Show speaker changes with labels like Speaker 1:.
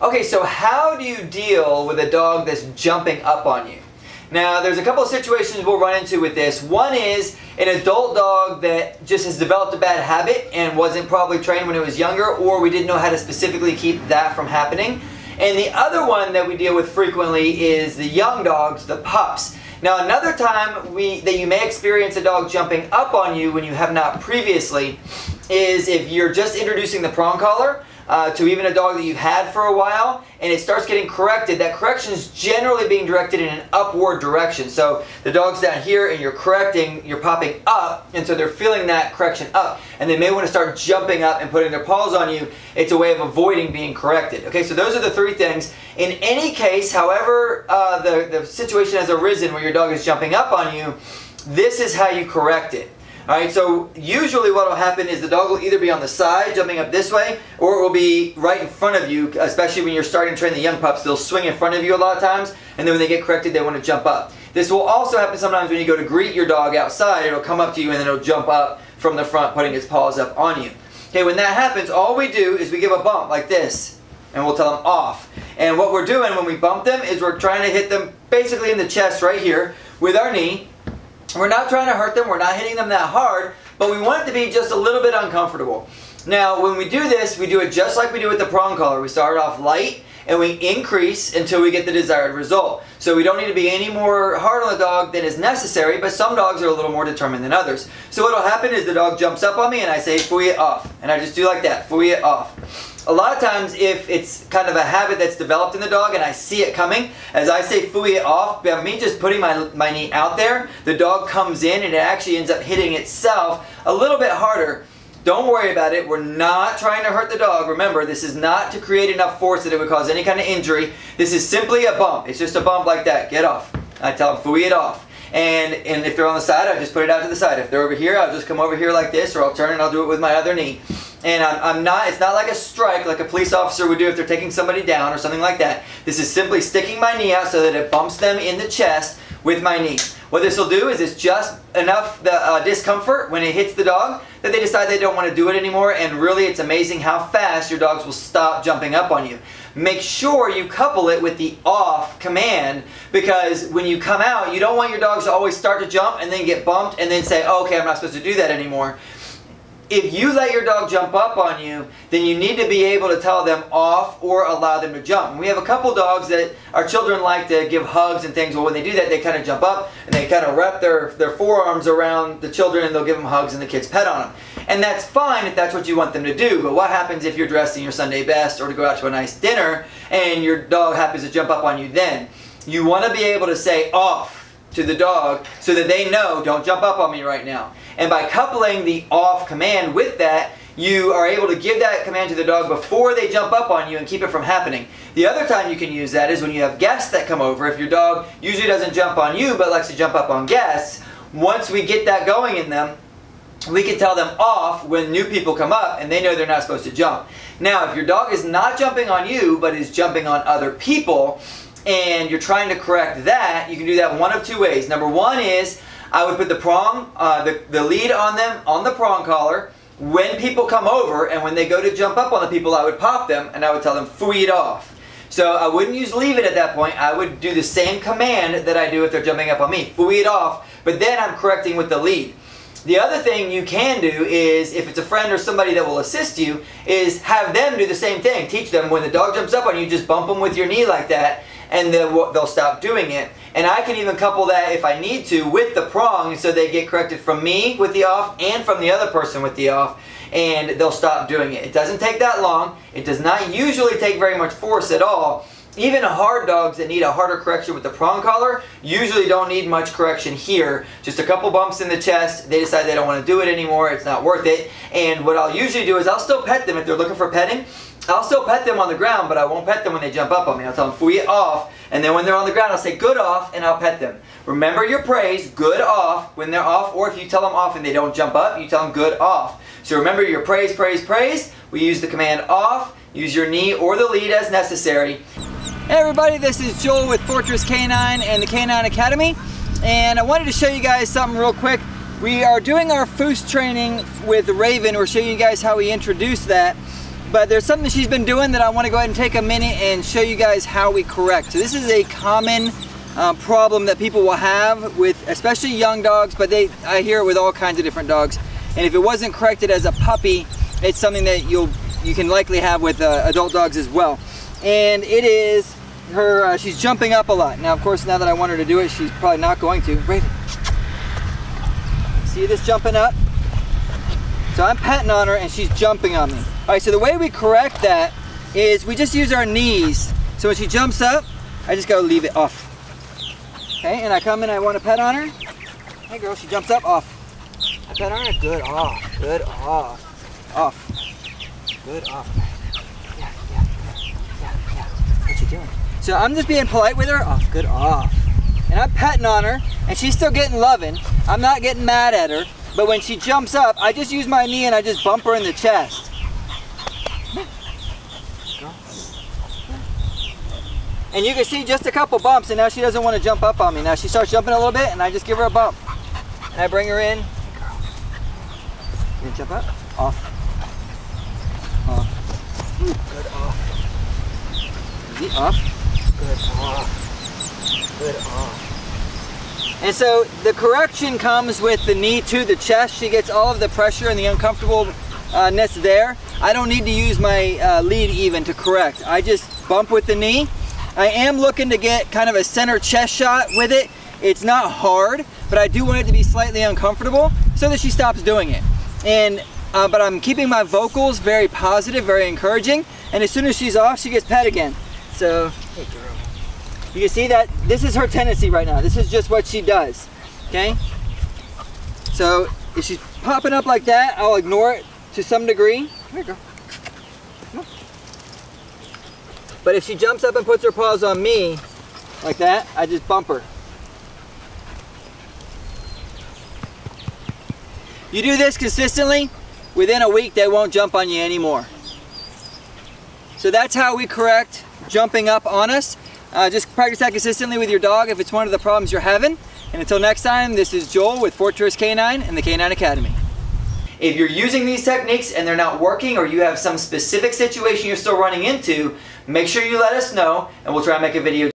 Speaker 1: Okay, so how do you deal with a dog that's jumping up on you? Now, there's a couple of situations we'll run into with this. One is an adult dog that just has developed a bad habit and wasn't probably trained when it was younger, or we didn't know how to specifically keep that from happening. And the other one that we deal with frequently is the young dogs, the pups. Now, another time that you may experience a dog jumping up on you when you have not previously is if you're just introducing the prong collar to even a dog that you've had for a while, and it starts getting corrected. That correction is generally being directed in an upward direction. So the dog's down here and you're correcting, you're popping up, and so they're feeling that correction up, and they may want to start jumping up and putting their paws on you. It's a way of avoiding being corrected. Okay, so those are the three things. In any case, however the situation has arisen where your dog is jumping up on you, this is how you correct it. Alright, so usually what will happen is the dog will either be on the side, jumping up this way, or it will be right in front of you, especially when you're starting to train the young pups. They'll swing in front of you a lot of times, and then when they get corrected, they want to jump up. This will also happen sometimes when you go to greet your dog outside. It'll come up to you and then it'll jump up from the front, putting its paws up on you. Okay, when that happens, all we do is we give a bump like this, and we'll tell them off. And what we're doing when we bump them is we're trying to hit them basically in the chest right here with our knee. We're not trying to hurt them, we're not hitting them that hard, but we want it to be just a little bit uncomfortable. Now, when we do this, we do it just like we do with the prong collar. We start off light and we increase until we get the desired result. So we don't need to be any more hard on the dog than is necessary, but some dogs are a little more determined than others. So what will happen is the dog jumps up on me and I say, fooey it off. And I just do like that, fooey it off. A lot of times, if it's kind of a habit that's developed in the dog and I see it coming, as I say fooey it off, by me just putting my knee out there, the dog comes in and it actually ends up hitting itself a little bit harder. Don't worry about it. We're not trying to hurt the dog. Remember, this is not to create enough force that it would cause any kind of injury. This is simply a bump. It's just a bump like that. Get off. I tell them fooey it off. And if they're on the side, I just put it out to the side. If they're over here, I'll just come over here like this, or I'll turn and I'll do it with my other knee. And it's not like a strike like a police officer would do if they're taking somebody down or something like that. This is simply sticking my knee out so that it bumps them in the chest with my knee. What this will do is it's just enough discomfort when it hits the dog that they decide they don't want to do it anymore, and really it's amazing how fast your dogs will stop jumping up on you. Make sure you couple it with the off command, because when you come out, you don't want your dogs to always start to jump and then get bumped and then say, oh, okay, I'm not supposed to do that anymore. If you let your dog jump up on you, then you need to be able to tell them off or allow them to jump. And we have a couple dogs that our children like to give hugs and things. Well, when they do that, they kind of jump up and they kind of wrap their forearms around the children, and they'll give them hugs and the kids pet on them. And that's fine if that's what you want them to do. But what happens if you're dressed in your Sunday best or to go out to a nice dinner and your dog happens to jump up on you then? You want to be able to say off to the dog so that they know, don't jump up on me right now. And by coupling the off command with that, you are able to give that command to the dog before they jump up on you and keep it from happening. The other time you can use that is when you have guests that come over. If your dog usually doesn't jump on you but likes to jump up on guests, once we get that going in them, we can tell them off when new people come up and they know they're not supposed to jump. Now, if your dog is not jumping on you but is jumping on other people, and you're trying to correct that, you can do that one of two ways. Number one is I would put the prong, the lead on them on the prong collar. When people come over and when they go to jump up on the people, I would pop them and I would tell them fooey it off. So I wouldn't use leave it at that point. I would do the same command that I do if they're jumping up on me, fooey it off, but then I'm correcting with the lead. The other thing you can do is, if it's a friend or somebody that will assist you, is have them do the same thing. Teach them when the dog jumps up on you, just bump them with your knee like that, and they'll stop doing it. And I can even couple that, if I need to, with the prong, so they get corrected from me with the off and from the other person with the off, and they'll stop doing it. It doesn't take that long. It does not usually take very much force at all. Even hard dogs that need a harder correction with the prong collar usually don't need much correction here. Just a couple bumps in the chest. They decide they don't want to do it anymore. It's not worth it. And what I'll usually do is I'll still pet them if they're looking for petting. I'll still pet them on the ground, but I won't pet them when they jump up on me. I'll tell them fooey it off, and then when they're on the ground, I'll say good off, and I'll pet them. Remember your praise, good off, when they're off, or if you tell them off and they don't jump up, you tell them good off. So remember your praise, praise, praise. We use the command off. Use your knee or the lead as necessary. Hey everybody, this is Joel with Fortress Canine and the Canine Academy, and I wanted to show you guys something real quick. We are doing our foos training with Raven. We're showing you guys how we introduce that. but there's something she's been doing that I want to go ahead and take a minute and show you guys how we correct. So this is a common problem that people will have with especially young dogs, but I hear it with all kinds of different dogs. And if it wasn't corrected as a puppy, it's something that you can likely have with adult dogs as well. And it is her, she's jumping up a lot. Now, of course, now that I want her to do it, she's probably not going to. Raven, see this jumping up? So I'm petting on her and she's jumping on me. All right, so the way we correct that is we just use our knees. So when she jumps up, I just gotta leave it off. Okay, and I come in, I want to pet on her. Hey girl, she jumps up, off. I pet on her, good, off, good, off, off, good, off. Yeah. What you doing? So I'm just being polite with her, off, good, off. And I'm petting on her, and she's still getting loving. I'm not getting mad at her, but when she jumps up, I just use my knee and I just bump her in the chest. And you can see just a couple bumps, and now she doesn't want to jump up on me. Now she starts jumping a little bit, and I just give her a bump. And I bring her in. Hey girl. You gonna jump up? Off. Off. Good, off. Easy, off. Good, off. Good, off. And so the correction comes with the knee to the chest. She gets all of the pressure and the uncomfortableness there. I don't need to use my lead even to correct. I just bump with the knee. I am looking to get kind of a center chest shot with it. It's not hard, but I do want it to be slightly uncomfortable so that she stops doing it. And but I'm keeping my vocals very positive, very encouraging. And as soon as she's off, she gets pet again. So, hey girl. You can see that this is her tendency right now. This is just what she does, okay? So if she's popping up like that, I'll ignore it to some degree. Here you go. Come on. But if she jumps up and puts her paws on me, like that, I just bump her. You do this consistently, within a week they won't jump on you anymore. So that's how we correct jumping up on us. Just practice that consistently with your dog if it's one of the problems you're having. And until next time, this is Joel with Fortress Canine and the Canine Academy. If you're using these techniques and they're not working, or you have some specific situation you're still running into, make sure you let us know and we'll try and make a video